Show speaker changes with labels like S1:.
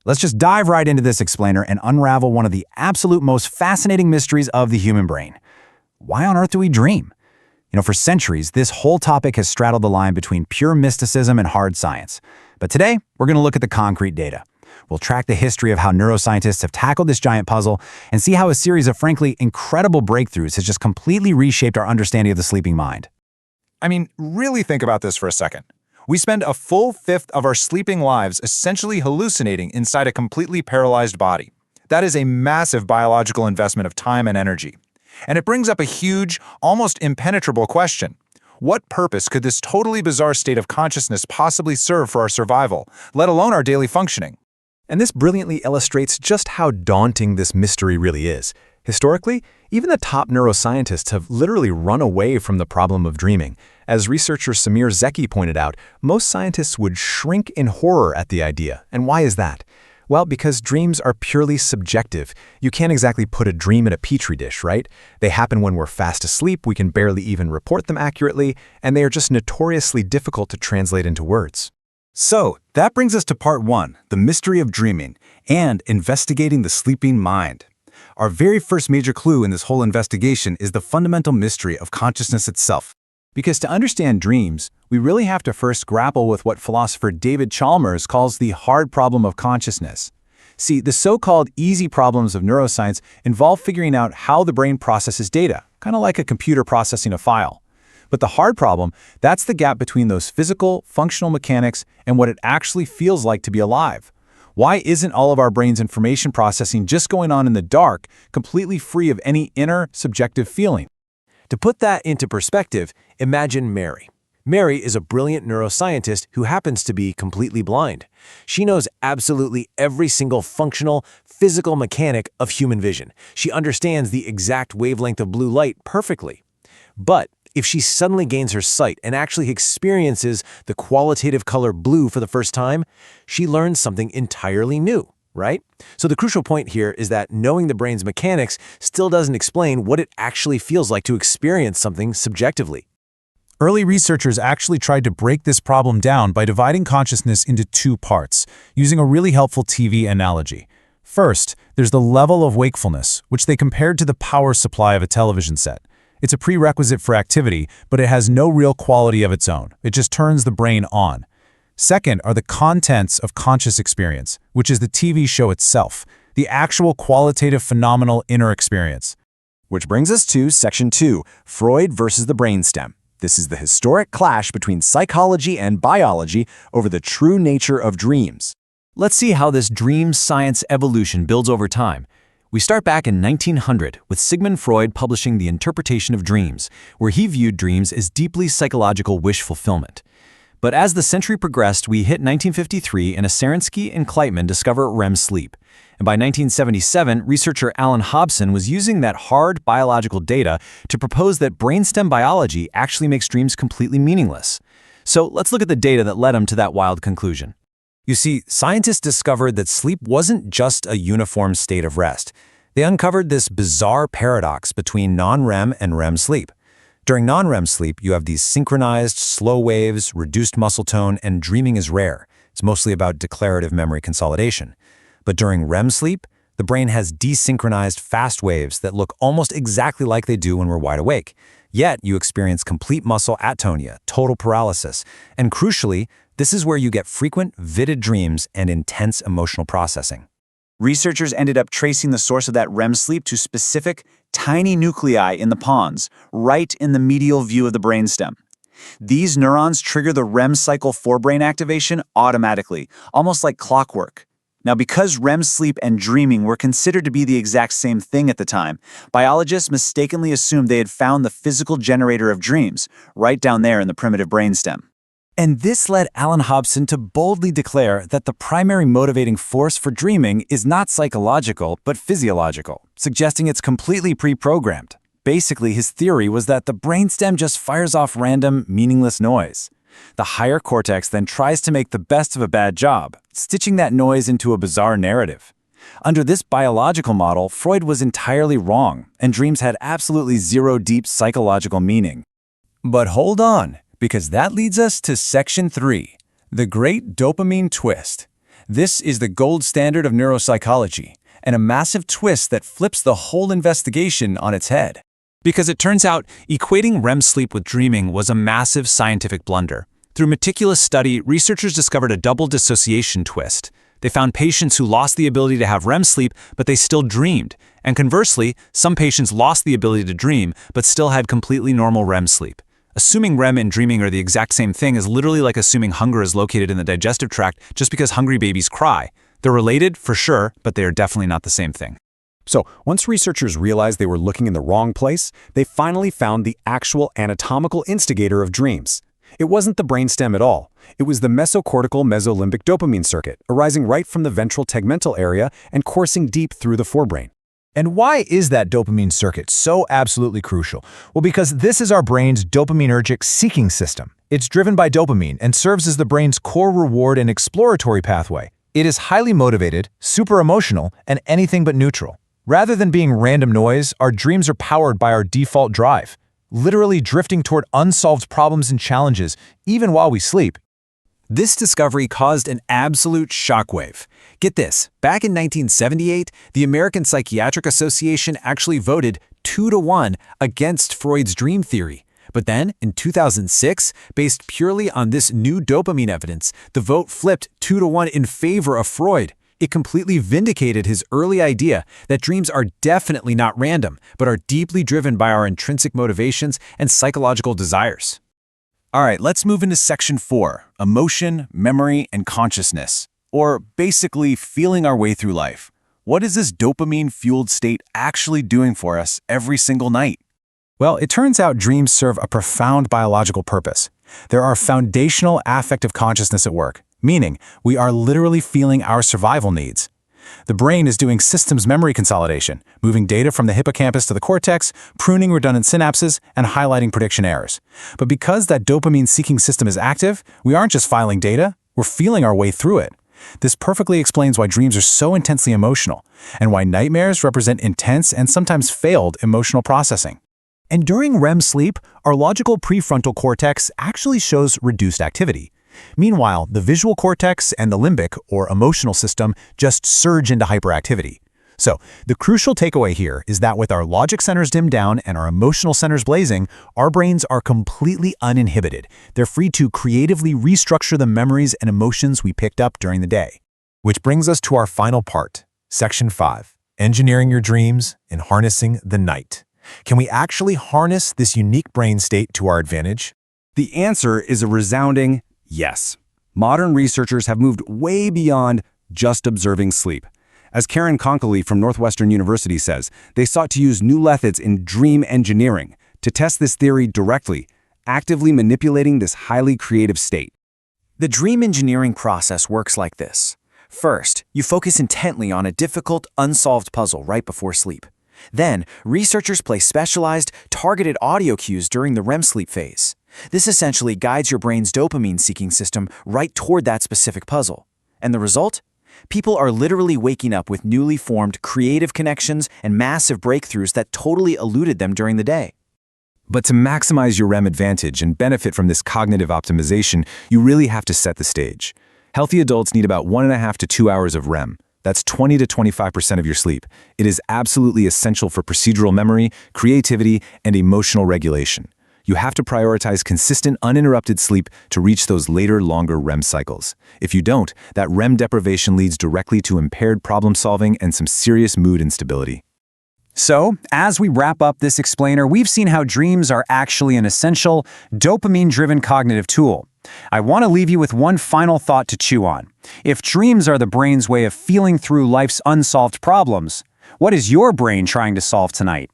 S1: Let's just dive right into this explainer and unravel one of the absolute most fascinating mysteries of the human brain. Why on earth do we dream? For centuries, this whole topic has straddled the line between pure mysticism and hard science. But today, we're going to look at the concrete data. We'll track the history of how neuroscientists have tackled this giant puzzle and see how a series of frankly incredible breakthroughs has just completely reshaped our understanding of the sleeping mind.
S2: Really think about this for a second. We spend a full fifth of our sleeping lives essentially hallucinating inside a completely paralyzed body. That is a massive biological investment of time and energy. And it brings up a huge, almost impenetrable question. What purpose could this totally bizarre state of consciousness possibly serve for our survival, let alone our daily functioning?
S3: And this brilliantly illustrates just how daunting this mystery really is. Historically, even the top neuroscientists have literally run away from the problem of dreaming. As researcher Samir Zeki pointed out, most scientists would shrink in horror at the idea. And why is that? Well, because dreams are purely subjective. You can't exactly put a dream in a petri dish, right? They happen when we're fast asleep, we can barely even report them accurately, and they are just notoriously difficult to translate into words.
S1: So, that brings us to part 1, the mystery of dreaming, and investigating the sleeping mind. Our very first major clue in this whole investigation is the fundamental mystery of consciousness itself. Because to understand dreams, we really have to first grapple with what philosopher David Chalmers calls the hard problem of consciousness. See, the so-called easy problems of neuroscience involve figuring out how the brain processes data, kind of like a computer processing a file. But the hard problem, that's the gap between those physical, functional mechanics and what it actually feels like to be alive. Why isn't all of our brain's information processing just going on in the dark, completely free of any inner, subjective feeling?
S4: To put that into perspective, imagine Mary. Mary is a brilliant neuroscientist who happens to be completely blind. She knows absolutely every single functional, physical mechanic of human vision. She understands the exact wavelength of blue light perfectly. But if she suddenly gains her sight and actually experiences the qualitative color blue for the first time, she learns something entirely new, right? So the crucial point here is that knowing the brain's mechanics still doesn't explain what it actually feels like to experience something subjectively.
S5: Early researchers actually tried to break this problem down by dividing consciousness into 2 parts, using a really helpful TV analogy. First, there's the level of wakefulness, which they compared to the power supply of a television set. It's a prerequisite for activity, but it has no real quality of its own. It just turns the brain on. Second are the contents of conscious experience, which is the TV show itself, the actual qualitative phenomenal inner experience.
S1: Which brings us to Section 2, Freud versus the brainstem. This is the historic clash between psychology and biology over the true nature of dreams. Let's see how this dream science evolution builds over time. We start back in 1900 with Sigmund Freud publishing The Interpretation of Dreams, where he viewed dreams as deeply psychological wish fulfillment. But as the century progressed, we hit 1953 and Asaransky and Kleitman discover REM sleep. And by 1977, researcher Alan Hobson was using that hard biological data to propose that brainstem biology actually makes dreams completely meaningless. So let's look at the data that led him to that wild conclusion. You see, scientists discovered that sleep wasn't just a uniform state of rest. They uncovered this bizarre paradox between non-REM and REM sleep. During non-REM sleep, you have these synchronized, slow waves, reduced muscle tone, and dreaming is rare. It's mostly about declarative memory consolidation. But during REM sleep, the brain has desynchronized fast waves that look almost exactly like they do when we're wide awake. Yet, you experience complete muscle atonia, total paralysis, and crucially, this is where you get frequent, vivid dreams and intense emotional processing. Researchers ended up tracing the source of that REM sleep to specific, tiny nuclei in the pons, right in the medial view of the brainstem. These neurons trigger the REM cycle forebrain activation automatically, almost like clockwork. Now, because REM sleep and dreaming were considered to be the exact same thing at the time, biologists mistakenly assumed they had found the physical generator of dreams, right down there in the primitive brainstem. And this led Alan Hobson to boldly declare that the primary motivating force for dreaming is not psychological, but physiological, suggesting it's completely pre-programmed. Basically, his theory was that the brainstem just fires off random, meaningless noise. The higher cortex then tries to make the best of a bad job, stitching that noise into a bizarre narrative. Under this biological model, Freud was entirely wrong, and dreams had absolutely zero deep psychological meaning. But hold on, because that leads us to Section 3, the great dopamine twist. This is the gold standard of neuropsychology, and a massive twist that flips the whole investigation on its head.
S5: Because it turns out, equating REM sleep with dreaming was a massive scientific blunder. Through meticulous study, researchers discovered a double dissociation twist. They found patients who lost the ability to have REM sleep, but they still dreamed. And conversely, some patients lost the ability to dream, but still had completely normal REM sleep. Assuming REM and dreaming are the exact same thing is literally like assuming hunger is located in the digestive tract just because hungry babies cry. They're related, for sure, but they are definitely not the same thing.
S3: So, once researchers realized they were looking in the wrong place, they finally found the actual anatomical instigator of dreams. It wasn't the brainstem at all. It was the mesocortical mesolimbic dopamine circuit, arising right from the ventral tegmental area and coursing deep through the forebrain.
S2: And why is that dopamine circuit so absolutely crucial? Well, because this is our brain's dopaminergic seeking system. It's driven by dopamine and serves as the brain's core reward and exploratory pathway. It is highly motivated, super emotional, and anything but neutral. Rather than being random noise, our dreams are powered by our default drive, literally drifting toward unsolved problems and challenges, even while we sleep.
S1: This discovery caused an absolute shockwave. Get this, back in 1978, the American Psychiatric Association actually voted 2-1 against Freud's dream theory. But then, in 2006, based purely on this new dopamine evidence, the vote flipped 2-1 in favor of Freud. It completely vindicated his early idea that dreams are definitely not random, but are deeply driven by our intrinsic motivations and psychological desires. All right, let's move into Section 4, Emotion, Memory, and Consciousness, or basically feeling our way through life. What is this dopamine-fueled state actually doing for us every single night?
S3: Well, it turns out dreams serve a profound biological purpose. There are foundational affective consciousness at work, meaning we are literally feeling our survival needs. The brain is doing systems memory consolidation, moving data from the hippocampus to the cortex, pruning redundant synapses, and highlighting prediction errors. But because that dopamine-seeking system is active, we aren't just filing data, we're feeling our way through it. This perfectly explains why dreams are so intensely emotional, and why nightmares represent intense and sometimes failed emotional processing. And during REM sleep, our logical prefrontal cortex actually shows reduced activity. Meanwhile, the visual cortex and the limbic, or emotional system, just surge into hyperactivity. So, the crucial takeaway here is that with our logic centers dimmed down and our emotional centers blazing, our brains are completely uninhibited. They're free to creatively restructure the memories and emotions we picked up during the day.
S2: Which brings us to our final part, Section 5, Engineering Your Dreams and Harnessing the Night. Can we actually harness this unique brain state to our advantage?
S1: The answer is a resounding yes. Modern researchers have moved way beyond just observing sleep. As Karen Konkoly from Northwestern University says, they sought to use new methods in dream engineering to test this theory directly, actively manipulating this highly creative state. The dream engineering process works like this. First, you focus intently on a difficult, unsolved puzzle right before sleep. Then, researchers play specialized, targeted audio cues during the REM sleep phase. This essentially guides your brain's dopamine-seeking system right toward that specific puzzle. And the result? People are literally waking up with newly formed creative connections and massive breakthroughs that totally eluded them during the day. But to maximize your REM advantage and benefit from this cognitive optimization, you really have to set the stage. Healthy adults need about 1.5 to 2 hours of REM. That's 20 to 25% of your sleep. It is absolutely essential for procedural memory, creativity, and emotional regulation. You have to prioritize consistent, uninterrupted sleep to reach those later, longer REM cycles. If you don't, that REM deprivation leads directly to impaired problem solving and some serious mood instability. So, as we wrap up this explainer, we've seen how dreams are actually an essential, dopamine-driven cognitive tool. I want to leave you with one final thought to chew on. If dreams are the brain's way of feeling through life's unsolved problems, what is your brain trying to solve tonight?